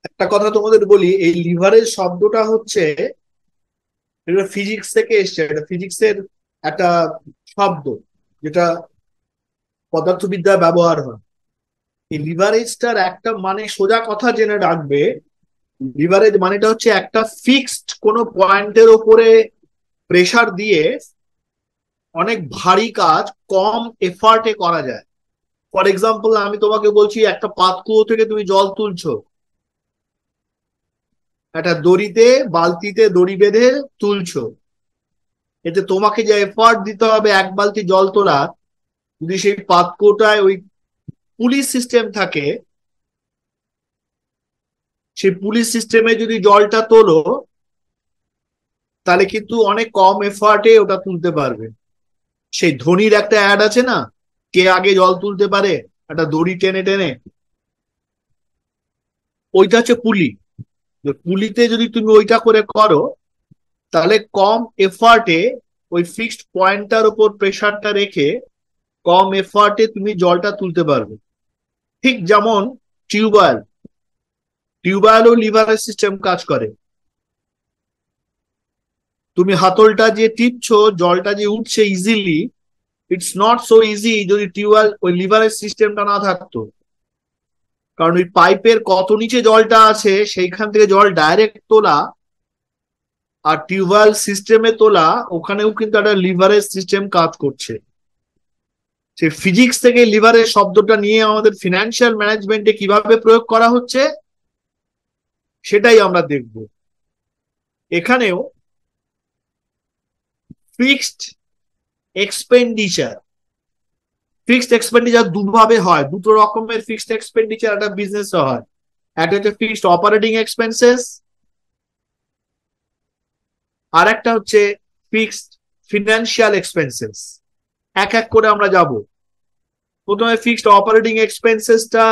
একটা কথা তোমাদের বলি, এই লিভারেজ শব্দটা হচ্ছে এটা ফিজিক্স থেকে এসছে। এটা ফিজিক্সের একটা শব্দ যেটা পদার্থবিদ্যায় ব্যবহার হয়। এই লিভারেজটার একটা মানে সোজা কথা জেনে রাখবে, লিভারেজ মানেটা হচ্ছে একটা ফিক্সড কোনো পয়েন্টের ওপরে প্রেসার দিয়ে অনেক ভারী কাজ কম এফার্টে করা যায়। ফর এক্সাম্পল, আমি তোমাকে বলছি একটা পাতকুয়ো থেকে তুমি জল তুলছো, একটা দড়িতে বালতিতে দড়ি বেঁধে তুলছো। এতে তোমাকে যে এফার্ট দিতে হবে এক বালতি জল তোলা, যদি সেই পাতকুয়োটায় ওই পুলিশ সিস্টেম থাকে, সেই পুলিশ সিস্টেমে যদি জলটা তোলো, তাহলে কিন্তু অনেক কম এফার্টে ওটা তুলতে পারবে। সেই ধোনির একটা অ্যাড আছে না, কে আগে জল তুলতে পারে, একটা দড়ি টেনে টেনে, ওইটা হচ্ছে পুলি। পুলিতে যদি তুমি ওইটা করে করো, তাহলে কম এফার্টে ওই ফিক্সড পয়েন্টটার উপর প্রেসারটা রেখে কম এফার্টে তুমি জলটা তুলতে পারবে। ঠিক যেমন টিউবওয়েল, টিউবওয়েলও লিভারেজ সিস্টেম কাজ করে। তুমি হাতলটা যে টিপছো, জলটা যে উঠছে easily, it's not so easy যদি টিউবওয়েল ওই লিভারেজ সিস্টেমটা না থাকতো। কারণ ওই পাইপের কত নিচে জলটা আছে সেইখান থেকে জল ডাইরেক্ট তোলা আর টিউবওয়েল সিস্টেমে তোলা, ওখানেও কিন্তু একটা লিভারেজ সিস্টেম কাজ করছে। সেই ফিজিক্স থেকে লিভারেজ শব্দটা নিয়ে আমাদের ফিনান্সিয়াল ম্যানেজমেন্টে কিভাবে প্রয়োগ করা হচ্ছে সেটাই আমরা দেখব। এখানেও ফিক্সড এক্সপেন্ডিচার, ফিক্সড এক্সপেন্ডিচার দুভাবে হয়, দুটো রকমের ফিক্সড এক্সপেন্ডিচার একটা বিজনেস হয়। একটা হচ্ছে ফিক্সড অপারেটিং এক্সপেন্সেস, আর একটা হচ্ছে ফিক্সড ফিনান্সিয়াল এক্সপেন্সেস। এক এক করে আমরা যাব। প্রথমে ফিক্সড অপারেটিং এক্সপেন্সেসটা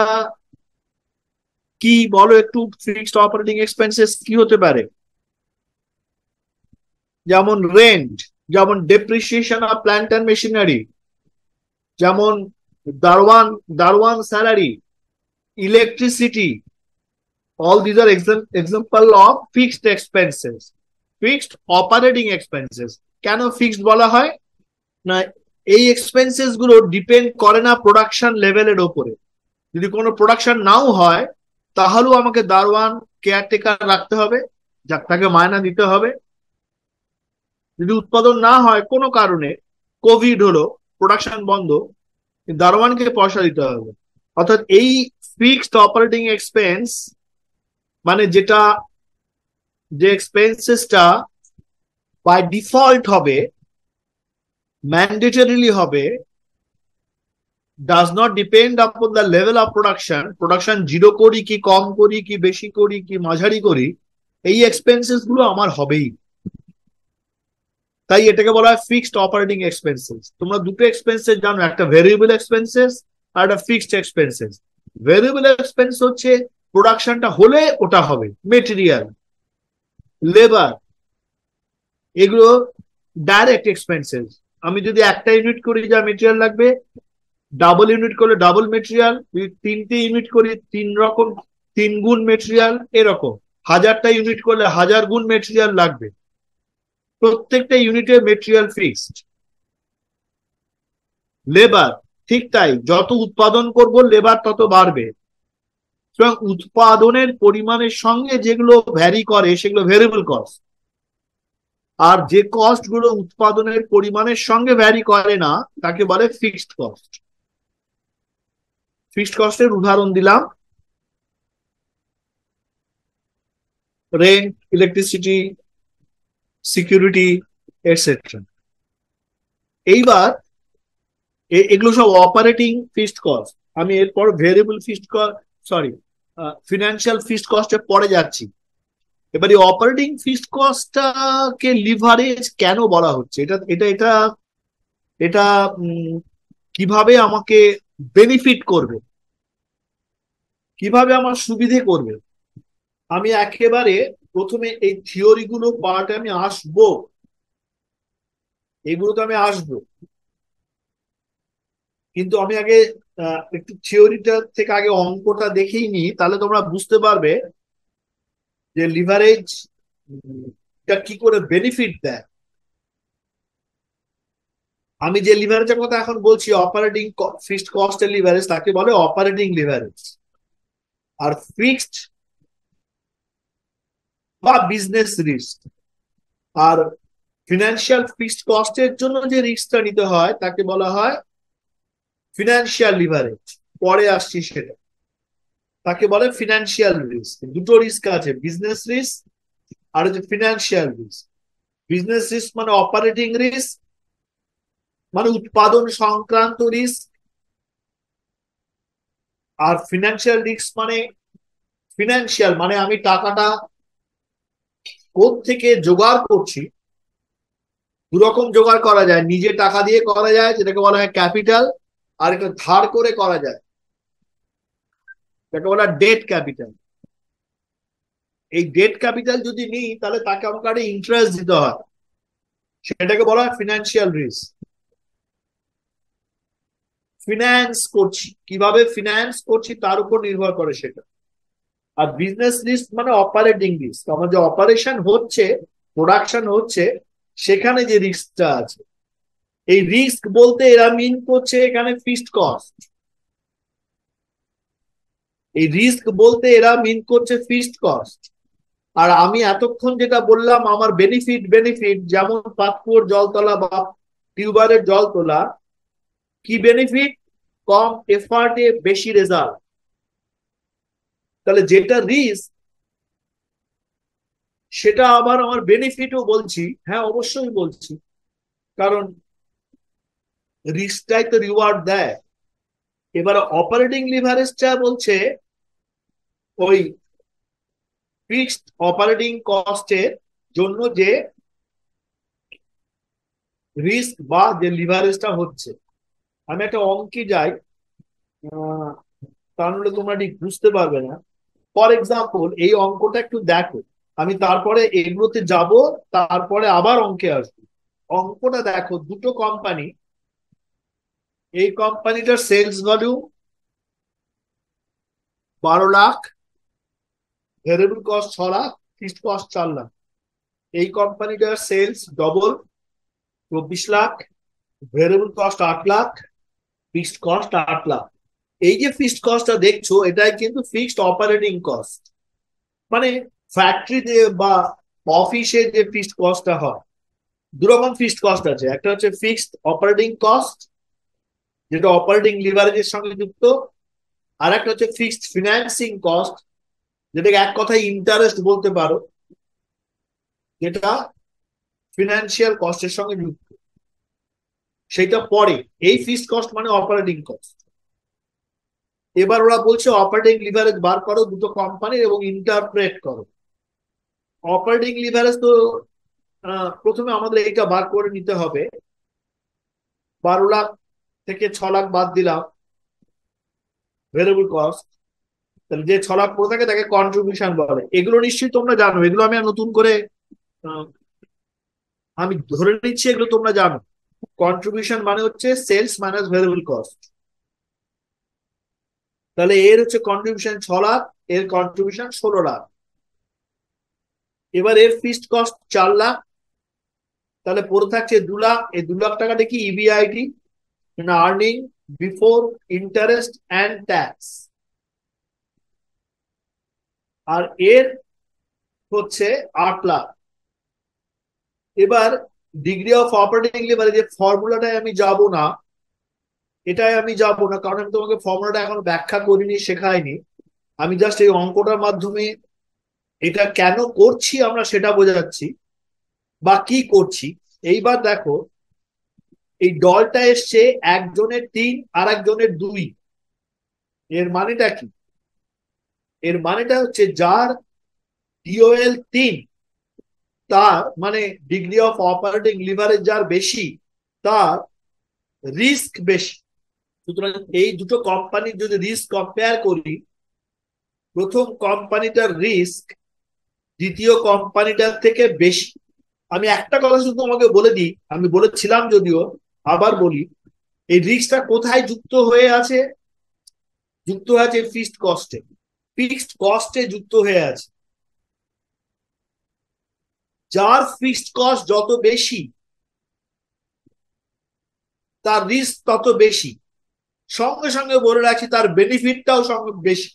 কি বলো একটু, ফিক্সড অপারেটিং এক্সপেন্সেস কি হতে পারে? যেমন রেন্ট, যেমন depreciation of plant and machinery, যেমন দারওয়ান দারওয়ান salary, electricity, all these are example of fixed expenses, fixed operating expenses। কেন ফিক্সড বলা হয় না, এই এক্সপেন্সেস গুলো ডিপেন্ড করে না প্রোডাকশন লেভেলের ওপরে। যদি কোনো প্রোডাকশন নাও হয়, তাহলেও আমাকে দারোয়ান কেয়ারটেকার রাখতে হবে, যার তাকে মায়না দিতে হবে। যদি উৎপাদন না হয় কোনো কারণে, কোভিড হলো, প্রোডাকশন বন্ধ, দারোয়ানকে পয়সা দিতে হবে। অর্থাৎ এই ফিক্সড অপারেটিং এক্সপেন্স মানে যেটা, যে এক্সপেন্সেসটা বাই ডিফল্ট হবে, ম্যান্ডেটরিলি হবে, does not depend upon the level of production, production zero করি কি কম করি কি বেশি করি কি মাঝারি করি, এই এক্সপেন্সেস গুলো আমার হবেই। তাই এটাকে বলা হয় ফিক্সড অপারেটিং এক্সপেন্সেস। তোমরা দুটো এক্সপেন্সেস জানো, একটা ভেরিয়েবল এক্সপেন্সেস আর একটা ফিক্সড এক্সপেন্সেস। ভেরিয়েবল এক্সপেন্স হচ্ছে প্রোডাকশনটা হলে ওটা হবে, মেটেরিয়াল, লেবার, এগুলো ডাইরেক্ট এক্সপেন্সেস। আমি যদি একটা ইউনিট করি যা মেটেরিয়াল লাগবে, ডাবল ইউনিট করলে ডাবল মেটেরিয়াল, যদি তিনটে ইউনিট করি তিন রকম, তিন গুণ মেটেরিয়াল, এরকম 1000টা ইউনিট করলে 1000 গুণ মেটেরিয়াল লাগবে। প্রত্যেকটা ইউনিটে মেটেরিয়াল ফিক্সড। লেবার ঠিক তাই, যত উৎপাদন করব লেবার তত বাড়বে। সুতরাং উৎপাদনের পরিমাণের সঙ্গে যেগুলো ভ্যারি করে সেগুলো ভেরিয়েবল কস্ট, আর যে কস্ট গুলো উৎপাদনের পরিমাণের সঙ্গে ভ্যারি করে না তাকে বলে ফিক্সড কস্ট। ফিক্সড কস্টের উদাহরণ দিলাম, রেন্ট, ইলেকট্রিসিটি, সিকিউরিটি, এটসেট্রা। এইবার এগুলো সব অপারেটিং ফিক্সড কস্ট। আমি এরপর variable fixed cost, sorry, financial fixed কস্টে পরে যাচ্ছি। এবার এই অপারেটিং ফিক্সড কস্টটাকে লিভারেজ কেন বলা হচ্ছে, এটা এটা এটা এটা কিভাবে আমাকে বেনিফিট করবে, কিভাবে আমার সুবিধে করবে। আমি একেবারে প্রথমে এই থিওরি গুলো পার্টে আমি আসবো, এগুলো তো আমি আসবো, কিন্তু আমি আগে একটু থিওরিটা থেকে আগে অঙ্কটা দেখেই নি, তাহলে তোমরা বুঝতে পারবে যে লিভারেজ টা কি করে বেনিফিট দেয়। আমি যে লিভারেজের কথা এখন বলছি, অপারেটিং ফিক্সড কস্টের লিভারেজ, তাকে বলে অপারেটিং লিভারেজ। আর ফিক্সড বা বিজনেস রিস্ক, আর ফিনান্সিয়াল ফিক্সড কস্টের জন্য যে রিস্কটা নিতে হয় তাকে বলা হয় ফিনান্সিয়াল লিভারেজ। পরে আসছি সেটা, তাকে বলে ফিনান্সিয়াল রিস্ক। দুটো রিস্ক আছে, বিজনেস রিস্ক আর হচ্ছে ফিনান্সিয়াল রিস্ক। বিজনেস রিস্ক মানে অপারেটিং রিস্ক, মানে উৎপাদন সংক্রান্ত রিস্ক। আর ফিনান্সিয়াল রিস্ক মানে ফিনান্সিয়াল মানে আমি টাকাটা থেকে জোগাড় করছি। দুরকম জোগাড় করা যায়, নিজে টাকা দিয়ে করা যায় যেটাকে বলা হয় ক্যাপিটাল, আর একটা ধার করে করা যায় যেটাকে বলা হয় ডেট ক্যাপিটাল। এই ডেট ক্যাপিটাল যদি নিই তাহলে তাকে আমাকে ইন্টারেস্ট দিতে হয়, সেটাকে বলা হয় ফিনান্সিয়াল রিস্ক। ফিনান্স করছি, কিভাবে ফিনান্স করছি তার উপর নির্ভর করে সেটা। আর বিজনেস রিস্ক মানে অপারেটিং রিস্ক, আমার যে অপারেশন হচ্ছে, প্রোডাকশন হচ্ছে, সেখানে যে রিস্কটা আছে। এই রিস্ক বলতে এরা মিন করছে এখানে ফিক্সড কস্ট। এই রিস্ক বলতে এরা মিন করছে ফিক্সড কস্ট। আর আমি এতক্ষণ যেটা বললাম আমার বেনিফিট, বেনিফিট যেমন পাতকুয়োর জল তোলা বা টিউবারের জল তোলা, কি বেনিফিট? কম এফার্টে বেশি রেজাল্ট। তাহলে যেটা রিস্ক সেটা আবার আমার বেনিফিটও বলছি, হ্যাঁ অবশ্যই বলছি, কারণ রিস্কটাই তো রিওয়ার্ড দেয়। এবার অপারেটিং লিভারেজটা বলছে ওই ফিক্সড অপারেটিং কস্টের জন্য যে রিস্ক বা যে লিভারেজটা হচ্ছে। আমি একটা অঙ্কে যাই, তাহলে তোমরা ঠিক বুঝতে পারবে না। ফর এক্সাম্পল এই অঙ্কটা একটু দেখো, আমি তারপরে এগুলোতে যাব, তারপরে আবার অঙ্কে আসবো। অঙ্কটা দেখো, দুটো কোম্পানি, এই কোম্পানিটার sales value 12 lakh, variable cost 6 lakh, fixed cost 4 lakh. এই কোম্পানিটার sales double, 24 lakh, variable cost 8 lakh, fixed cost 8 lakh. এই যে ফিক্সড কস্টটা দেখছো এটাই কিন্তু ফিক্সড অপারেটিং কস্ট, মানে ফ্যাক্টরিতে বা অফিসে যে ফিক্সড কস্টটা হয়। দুরকম ফিক্সড কস্ট আছে, একটা হচ্ছে ফিক্সড অপারেটিং কস্ট যেটা অপারেটিং লিভারেজের সঙ্গে যুক্ত, আর একটা হচ্ছে ফিক্সড ফিনান্সিং কস্ট যেটাকে এক কথায় ইন্টারেস্ট বলতে পারো, যেটা ফিনান্সিয়াল কস্টের সঙ্গে যুক্ত। সেটা পরে, এই ফিক্সড কস্ট মানে অপারেটিং কস্ট। এবার ওরা বলছে অপারেটিং লিভারেজ বার করো দুটো কোম্পানির এবং ইন্টারপ্রেট করো। অপারেটিং লিভারেজ তো প্রথমে আমাদের এইটা বার করে নিতে হবে। 12 লাখ থেকে 6 লাখ বাদ দিলাম ভেরিয়েবল কস্ট, তাহলে যে 6 লাখ পড়ে থাকে তাকে কন্ট্রিবিউশন বলে। এগুলো নিশ্চয়ই তোমরা জানো, এগুলো আমি আর নতুন করে আহ, আমি ধরে নিচ্ছি এগুলো তোমরা জানো। কন্ট্রিবিউশন মানে হচ্ছে সেলস মাইনাস ভেরিয়েবল কস্ট। তাহলে এর হচ্ছে কন্ট্রিবিউশন 6 লাখ, এর কন্ট্রিবিউশন 16 লাখ। এবার এর ফিক্সড কস্ট 4 লাখ, তাহলে পড়ে থাকছে 2 লাখ। এই 2 লাখ টাকাটা কি? EBIT, earning before interest and tax. আর এর হচ্ছে 8 লাখ। এবার ডিগ্রি অফ অপারেটিং লিভারেজ যে ফর্মুলাটায় আমি যাব না, এটাই আমি যাব না, কারণ আমি তোমাকে ফর্মুলাটা এখন ব্যাখ্যা করিনি, শেখাইনি। আমি জাস্ট এই অঙ্কটার মাধ্যমে এটা কেন করছি আমরা সেটা বোঝাচ্ছি, বা কি করছি। এইবার দেখো, এই দলটা এসছে একজনের 3 আর একজনের 2। এর মানেটা কি? এর মানেটা হচ্ছে যার ডিওএল 3, তার মানে ডিগ্রি অফ অপারেটিং লিভারেজ যার বেশি, তার রিস্ক বেশি। সুতরাং এই দুটো কোম্পানির যদি রিস্ক কম্পেয়ার করি, প্রথম কোম্পানিটার রিস্ক দ্বিতীয় কোম্পানিটার থেকে বেশি। আমি একটা কথা শুধু তোমাকে বলে দিই, আমি বলেছিলাম যদিও, আবার বলি, এই রিস্কটা কোথায় যুক্ত হয়ে আছে? যুক্ত হয়ে আছে ফিক্সড কস্টে। ফিক্সড কস্টে যুক্ত হয়ে আছে। যার ফিক্সড কস্ট যত বেশি তার রিস্ক তত বেশি। সঙ্গে সঙ্গে বলে রাখি তার বেনিফিটটাও সঙ্গে বেশি।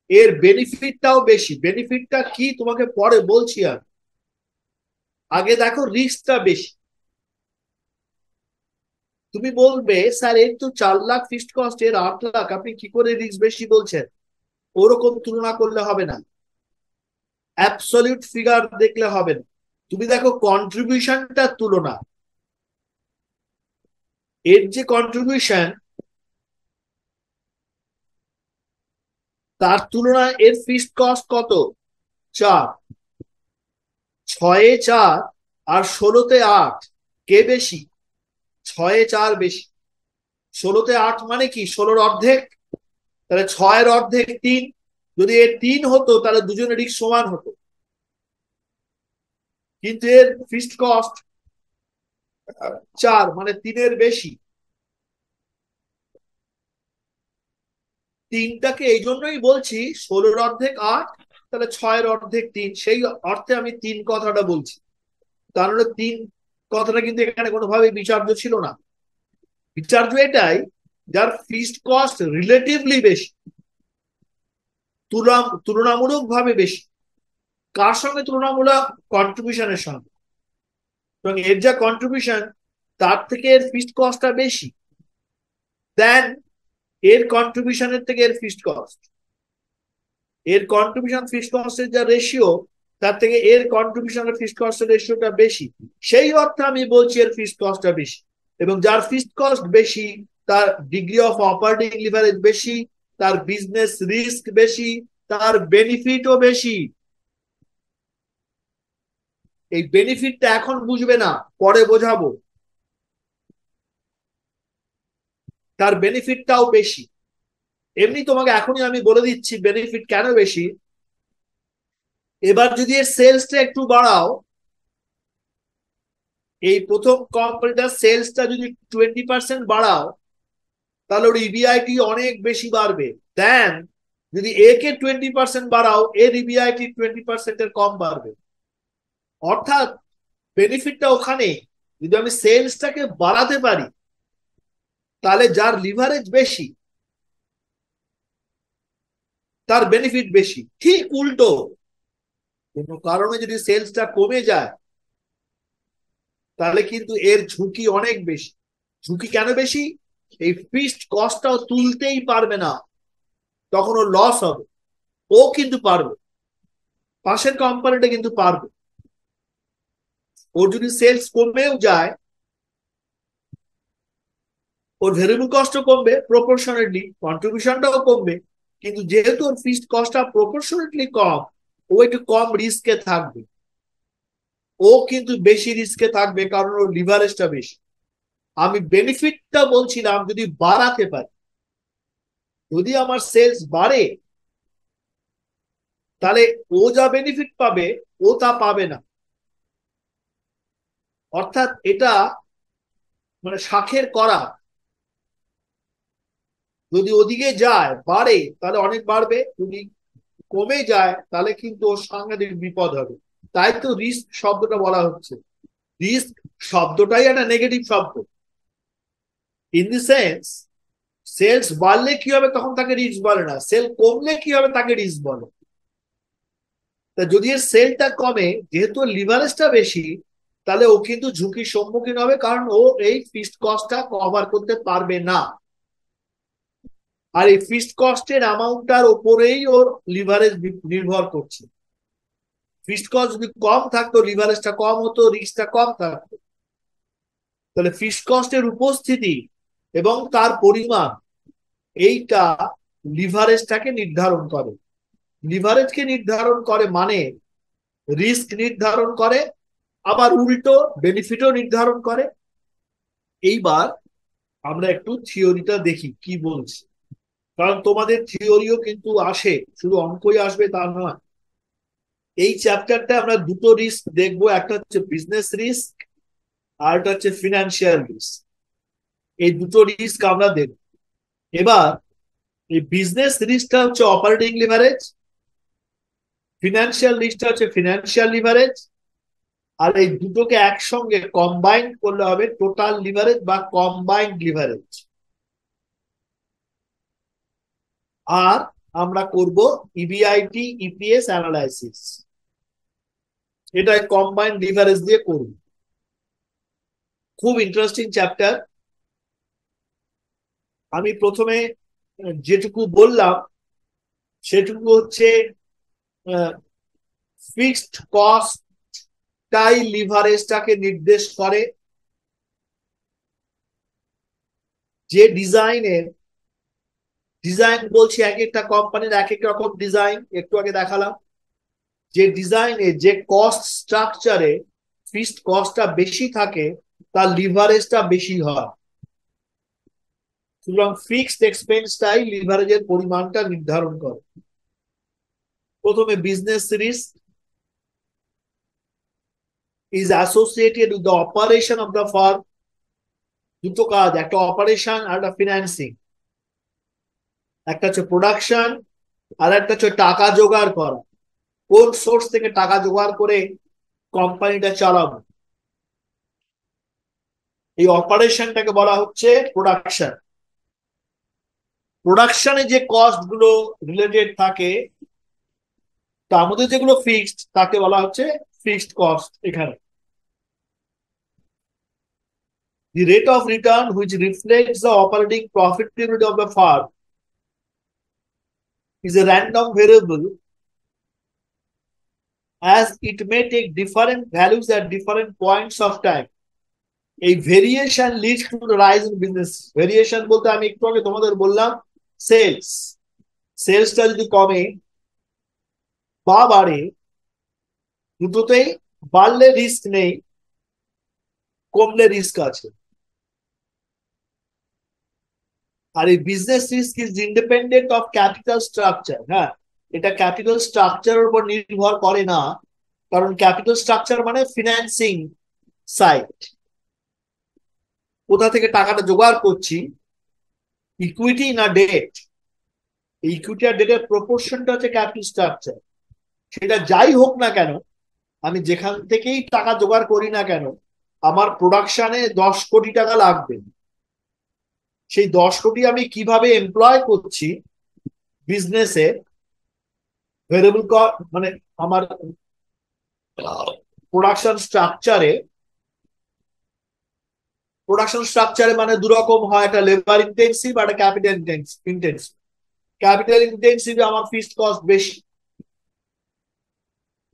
এর বেনিফিটটাও বেশি। বেনিফিটটা কি তোমাকে পরে বলছি। আর আগে দেখো রিস্কটা বেশি। তুমি বলবে স্যার এর তো 4 লাখ ফিক্সড কস্ট, এর 8 লাখ, আপনি কি করে রিস্ক বেশি বলছেন? ওরকম তুলনা করলে হবে না, অ্যাবসলিউট ফিগার দেখলে হবে না। তুমি দেখো কন্ট্রিবিউশনটার তুলনা। এর যে কন্ট্রিবিউশন, তার তুলনায় এর ফিক্সড কস্ট কত? 4। 6-এ 4 আর 16-তে 8, কে বেশি? 6-এ 4 বেশি। 16-তে 8 মানে কি? 16-র অর্ধেক। তাহলে 6-এর অর্ধেক 3। যদি এর 3 হতো তাহলে দুজনের রিস্ক সমান হতো, কিন্তু এর ফিক্সড কস্ট 4, মানে 3-এর বেশি। 3টাকে এই জন্যই বলছি 16-র অর্ধেক 8, তাহলে 6-এর অর্ধেক 3, সেই অর্থে আমি 3 কথাটা বলছি। তাহলে 3 কথাটা কিন্তু এখানে কোনোভাবে বিচার্য ছিল না। বিচার্য এটাই, যার ফিক্সড কস্ট রিলেটিভলি বেশি, তুলনামূলক ভাবে বেশি। কার সঙ্গে তুলনামূলক? কন্ট্রিবিউশনের সঙ্গে। এবং এর যা কন্ট্রিবিউশন, তার থেকে এর ফিক্সড কস্টটা বেশি দেন এর কন্ট্রিবিউশনের থেকে এর ফিক্সড কস্ট। এর কন্ট্রিবিউশন ফিক্সড কস্টের যা রেশিও, তার থেকে এর কন্ট্রিবিউশনের ফিক্সড কস্টের রেশিওটা বেশি। সেই অর্থে আমি বলছি এর ফিক্সড কস্টটা বেশি। এবং যার ফিক্সড কস্ট বেশি, তার ডিগ্রি অফ অপারেটিং লিভারেজ বেশি, তার বিজনেস রিস্ক বেশি, তার বেনিফিটও বেশি। এই বেনিফিটটা এখন বুঝবে না, পরে বোঝাবো। তার বেনিফিটটাও বেশি। এমনি তোমাকে এখনই আমি বলে দিচ্ছি বেনিফিট কেন বেশি। এবার যদি এর সেলসটা একটু বাড়াও, এই প্রথম কোম্পানিটার সেলসটা যদি 20% বাড়াও, তাহলে ওর ইবিআইটি অনেক বেশি বাড়বে দেন যদি এ কে 20% বাড়াও, এর ইবিআইটি 20%-এর কম বাড়বে। অর্থাৎ বেনিফিটটা ওখানে, যদি আমি সেলসটাকে বাড়াতে পারি, তাহলে যার লিভারেজ বেশি তার বেনিফিট বেশি। ঠিক উল্টো, কোন কারণে যদি সেলসটা কমে যায়, তাহলে কিন্তু এর ঝুঁকি অনেক বেশি। ঝুঁকি কেন বেশি? এই ফিক্সড কস্টটাও তুলতেই পারবে না, তখন ওর লস হবে। ও কিন্তু পারবে, পাশের কোম্পানিটা কিন্তু পারবে। ওর যদি সেলস কমেও যায়, ওর ভেরিয়েবল কস্টও কমবে, প্রপোর্শনেটলি কন্ট্রিবিউশনটাও কমবে। কিন্তু যেহেতু ওর ফিক্সড কস্টটা প্রপোর্শনেটলি কম, ও একটু কম রিস্কে থাকবে। ও কিন্তু বেশি রিস্কে থাকবে কারণ ওর লিভারেজটা বেশি। আমি বেনিফিটটা বলছিলাম যদি বাড়াতে পারি। যদি আমার সেলস বাড়ে, তাহলে ও যা বেনিফিট পাবে ও তা পাবে না। অর্থাৎ এটা মানে শাখের করা। যদি ওদিকে যায় বাড়ে তাহলে অনেক বাড়বে, যদি কমে যায় তাহলে কিন্তু ওর সাংঘাতিক বিপদ হবে। তাই তো রিস্ক শব্দটা বলা হচ্ছে। রিস্ক শব্দটাই একটা নেগেটিভ শব্দ। ইন দি সেন্স, সেলস বাড়লে কি হবে তখন তাকে রিস্ক বলে না, সেল কমলে কি হবে তাকে রিস্ক বলে। তা যদি এর সেলটা কমে, যেহেতু লিভারেজটা বেশি, তাহলে ও কিন্তু ঝুঁকির সম্মুখীন হবে, কারণ ও এই ফিক্সড কস্টটা কভার করতে পারবে না। আর এই ফিক্সড কস্টের অ্যামাউন্টটার উপরেই ওর লিভারেজ নির্ভর করছে। ফিক্সড কস্ট যদি কম থাকতো, লিভারেজটা কম হতো, রিস্কটা কম থাকতো। তাহলে ফিক্সড কস্টের উপস্থিতি এবং তার পরিমাণ, এইটা লিভারেজটাকে নির্ধারণ করে। লিভারেজকে নির্ধারণ করে মানে রিস্ক নির্ধারণ করে, আবার উল্টো বেনিফিটও নির্ধারণ করে। এইবার আমরা একটু থিওরিটা দেখি কি বলছে, কারণ তোমাদের থিওরিও কিন্তু আসে, শুধু অঙ্কই আসবে তা নয়। এই চ্যাপ্টারটা আমরা দুটো রিস্ক দেখবো, একটা হচ্ছে বিজনেস রিস্ক আর একটা হচ্ছে ফিনান্সিয়াল রিস্ক। এই দুটো রিস্ক আমরা দেখব। এবার এই বিজনেস রিস্কটা হচ্ছে অপারেটিং লিভারেজ, ফিনান্সিয়াল রিস্কটা হচ্ছে ফিনান্সিয়াল লিভারেজ, আর এই দুটোকে একসঙ্গে কম্বাইন করলে হবে টোটাল লিভারেজ বা কম্বাইন্ড লিভারেজ। আর আমরা করব ইবিআইটি ইপিএস অ্যানালাইসিস, এটা কম্বাইন্ড লিভারেজ দিয়ে করব। খুব ইন্টারেস্টিং চ্যাপ্টার। আমি প্রথমে যেটুকু বললাম সেটুকু হচ্ছে ফিক্সড কস্টটাই লিভারেজটাকে নির্দেশ করে। যে ডিজাইন বলছি, এক একটা কোম্পানির এক এক রকম ডিজাইন, একটু আগে দেখালাম। যে ডিজাইনে যে কস্ট স্ট্রাকচারে ফিক্সড কস্টটা বেশি থাকে তার লিভারেজটা বেশি হয়। সুতরাং ফিক্সড এক্সপেন্সটাই লিভারেজের পরিমাণটা নির্ধারণ করে। প্রথমে business risk is associated with the operation of the farm. দুটো কাজ, একটা অপারেশন আর একটা ফিনান্সিং। একটা হচ্ছে প্রোডাকশন আর একটা হচ্ছে টাকা জোগাড় করা। কোন সোর্স থেকে টাকা জোগাড় করে কোম্পানিটা চালাবো, এই অপারেশনটাকে বলা হচ্ছে প্রোডাকশন। প্রোডাকশনে যে কস্ট গুলো রিলেটেড থাকে তার মধ্যে যেগুলো ফিক্সড তাকে বলা হচ্ছে ফিক্সড কস্ট। এখানে the rate of return which reflects the operating profitability of the firm is a random variable as it may take different values at different points of time. এই variation leads to rise in business. Variation বলতে আমি একটু আগে তোমাদের বললাম sales. সেলসটা যদি কমে বা বাড়ে, দুটোতেই বাড়লে রিস্ক নেই, কমলে রিস্ক আছে। আর এই business risk is independent of capital structure. হ্যাঁ, এটা ক্যাপিটাল স্ট্রাকচারের উপর নির্ভর করে না, কারণ ক্যাপিটাল স্ট্রাকচার মানে ফিনান্সিং সাইড, কোথা থেকে টাকাটা জোগাড় করছি, ইকুইটি না ডেট। ইকুইটি আর ডেটের প্রপোর্শনটা হচ্ছে ক্যাপিটাল স্ট্রাকচার। সেটা যাই হোক না কেন, আমি যেখান থেকেই টাকা জোগাড় করি না কেন, আমার প্রোডাকশনে 10 কোটি টাকা লাগবে। সেই 10 কোটি আমি কিভাবে এমপ্লয় করছি বিজনেসে, ভেরিয়েবল মানে আমার প্রোডাকশন স্ট্রাকচারে। প্রোডাকশন স্ট্রাকচারে মানে দুরকম হয়, একটা লেবার ইন্টেন্সিভ আর একটা ক্যাপিটাল ইন্টেন্সিভ। ক্যাপিটাল ইন্টেন্সিভে আমার ফিক্সড কস্ট বেশি,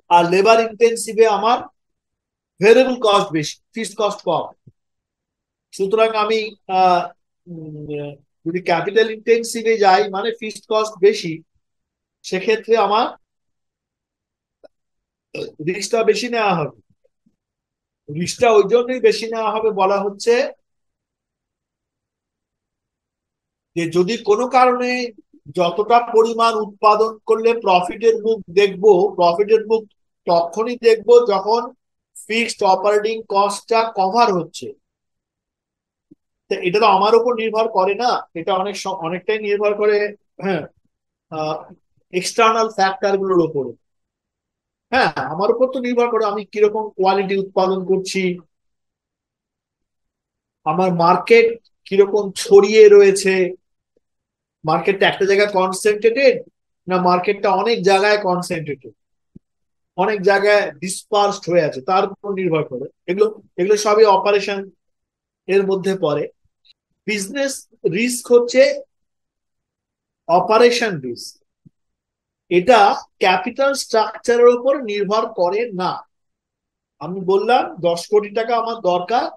আর লেবার ইন্টেন্সিভে আমার ভেরিয়েবল কস্ট বেশি, ফিক্সড কস্ট কম। সুতরাং আমি যদি ক্যাপিটাল ইন্টেন্সিভে যাই মানে ফিক্সড কস্ট বেশি, সেক্ষেত্রে আমার রিস্কটা বেশি নেওয়া হবে। রিস্কটা ওই জন্যই বেশি নেওয়া হবে, বলা হচ্ছে যে যদি কোনো কারণে যতটা পরিমাণ উৎপাদন করলে প্রফিটের মুখ দেখবো, প্রফিটের মুখ তখনই দেখবো যখন ফিক্সড অপারেটিং কস্টটা কভার হচ্ছে। এটা তো আমার উপর নির্ভর করে না, এটা অনেকটাই নির্ভর করে হ্যাঁ এক্সটার্নাল ফ্যাক্টর গুলোর উপরে। হ্যাঁ, আমার উপর তো নির্ভর করে আমি কিরকম কোয়ালিটি উৎপাদন করছি, আমার মার্কেট কিরকম ছড়িয়ে রয়েছে, মার্কেটটা একটা জায়গায় কনসেন্ট্রেটেড না মার্কেটটা অনেক জায়গায় কনসেন্ট্রেটেড, অনেক জায়গায় ডিসপার্সড হয়ে আছে, তার উপর নির্ভর করে। এগুলো এগুলো সবই অপারেশন এর মধ্যে পড়ে। বিজনেস রিস্ক হচ্ছে অপারেশন রিস্ক, এটা ক্যাপিটাল স্ট্রাকচারের উপর নির্ভর করে না। আমি বললাম 10 কোটি টাকা আমার দরকার,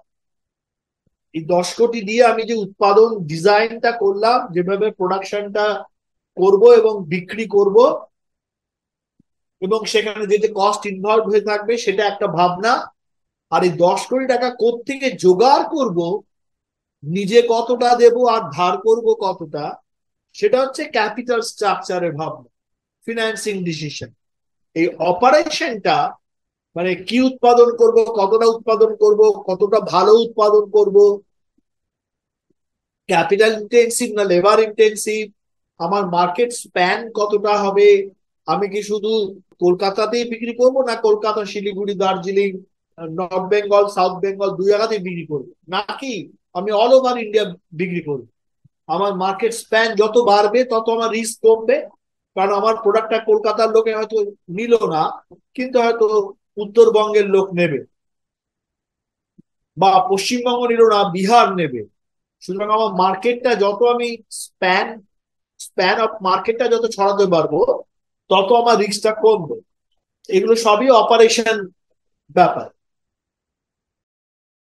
এই 10 কোটি দিয়ে আমি যে উৎপাদন ডিজাইনটা করলাম, যেভাবে প্রোডাকশনটা করব এবং বিক্রি করব, এবং সেখানে যে যে কস্ট ইনভলভ হয়ে থাকবে সেটা একটা ভাবনা। আর এই 10 কোটি টাকা কোত্থেকে জোগাড় করব নিজে কতটা দেব আর ধার করব কতটা, সেটা হচ্ছে ক্যাপিটাল স্ট্রাকচারের ভাবনা, ফিনান্সিং ডিসিশন। এই অপারেশনটা মানে কি উৎপাদন করব, কতটা উৎপাদন করব, কতটা ভালো উৎপাদন করব, ক্যাপিটাল ইন্টেন্সিভ না লেবার ইন্টেন্সিভ, আমার মার্কেট স্প্যান কতটা হবে, আমি কি শুধু কলকাতাতেই বিক্রি করব না কলকাতা, শিলিগুড়ি, দার্জিলিং, নর্থ বেঙ্গল, সাউথ বেঙ্গল দুই জায়গাতেই বিক্রি করবো, নাকি আমি অল ওভার ইন্ডিয়া বিক্রি করবো। আমার মার্কেট স্প্যান যত বাড়বে তত আমার রিস্ক কমবে, কারণ আমার প্রোডাক্টটা কলকাতার লোকে হয়তো নিল না, কিন্তু হয়তো উত্তরবঙ্গের লোক নেবে, বা পশ্চিমবঙ্গ নিল না বিহার নেবে। সুতরাং আমার মার্কেটটা যত আমি স্প্যান স্প্যান অফ মার্কেটটা যত ছড়াতে পারবো, তত আমার রিস্কটা কমবে। এগুলো সবই অপারেশন ব্যাপার।